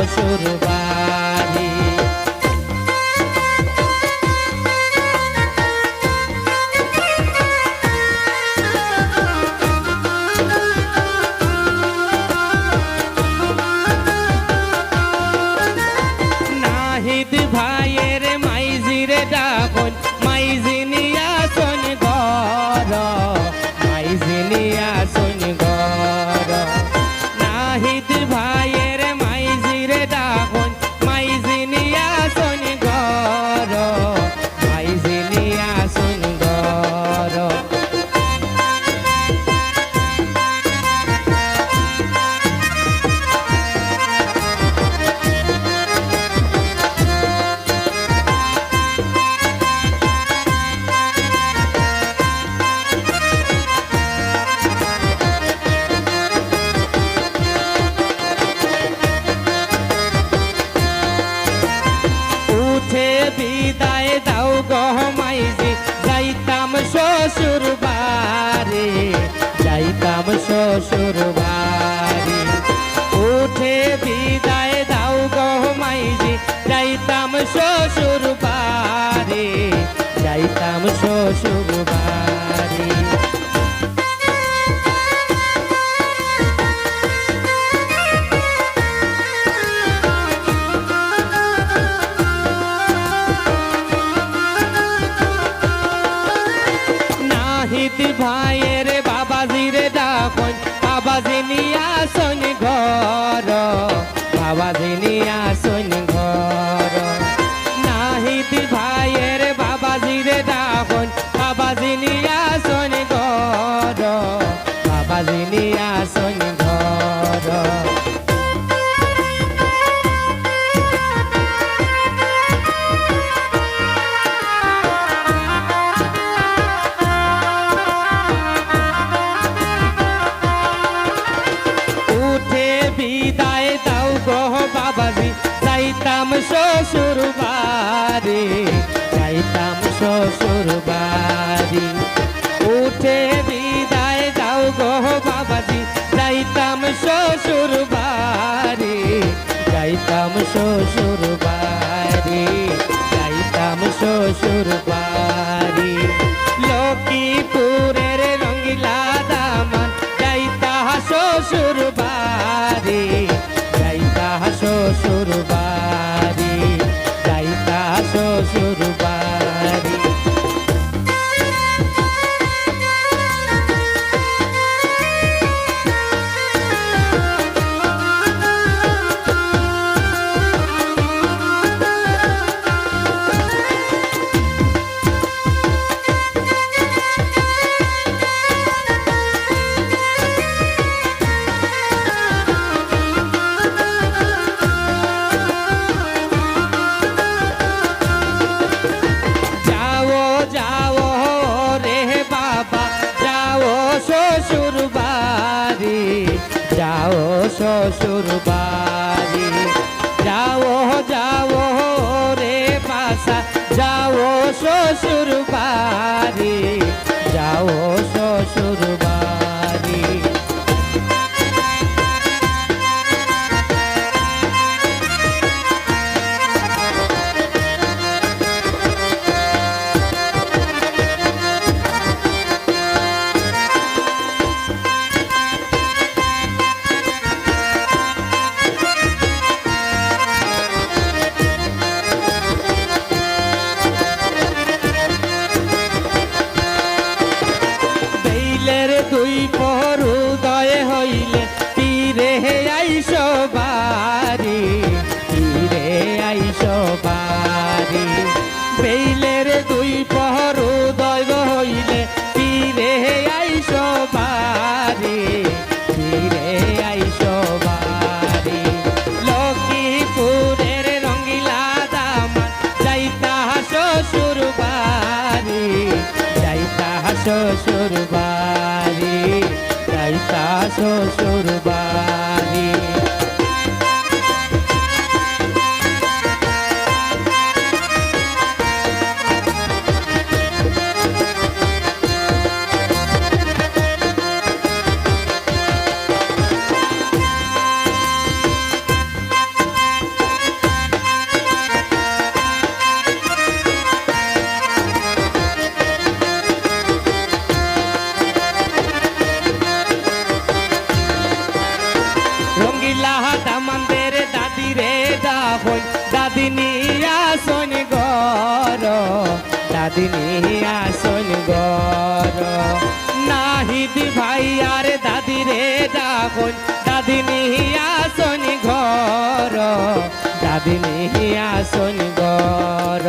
শ্বশুর বাড়ি। নাহিদ ভাইয়ের মাইজিরে ডাকুন, মাইজি নিয়া শোন ঘর, মাইজি নিয়া শোন ঘর। নাহিদ ভাইয়ের মাইজিরে ডাকুন, মাইজি নিয়া শোন ঘর, মাইজি নিয়া শোন ঘর। উঠে বিদায় দাও গো মাইজি, যাইতাম শ্বশুর বাড়ি, যাইতাম শ্বশুর বাড়ি। উঠে বিদায় দাও গো মাইজি, যাইতাম শ্বশুর বাড়ি, যাইতাম শ্বশুর বাড়ি। নাহিদ ভাইয়ের বাবাজিরে ডাকুন, বাবাজি নিয়া শোন ঘর, বাবাজি নিয়া শোন ঘর। নাহিদ ভাইয়ের বাবাজিরে ডাকুন, বাবাজি নিয়া শোন ঘর, বাবাজি নিয়া শোন ঘর। উঠে বিদায় দাও গো বাবাজি, যাইতাম শ্বশুর বাড়ি, যাইতাম শ্বশুর বাড়ি। উঠে বিদায় দাও গো বাবাজি, যাইতাম শ্বশুর বাড়ি, যাইতাম শ্বশুর বাড়ি, যাইতাম শ্বশুর বাড়ি। লক্ষ্মীপুরের রঙ্গিলা দামান, যাইতা শ্বশুর বাড়ি, যাইতা শ্বশুর বাড়ি, যাইতা শ্বশুর বাড়ি। শ্বশুর বাড়ি, যাও শ্বশুর বাড়ি, যাও যাও রে বাসা, যাও শ্বশুর বাড়ি, যাও শ্বশুর বাড়ি। দুই পহর উদয় হইলে তীরে আইস বাড়ি, তীরে আইস বাড়ি। বেইলের দুই পহর উদয় হইলে তীরে আইস বাড়ি, তীরে আইস বাড়ি। লক্ষ্মীপুরের রঙ্গিলা দামান, যাইতা শ্বশুর বাড়ি, যাইতা শ্বশুর বাড়ি, যাইতা শ্বশুর বাড়ি। দাদিনী আসন গর নাহিদ ভাই আর দাদি রে ডাকুন দাদিনী আসন ঘর দাদিনী আসন ঘর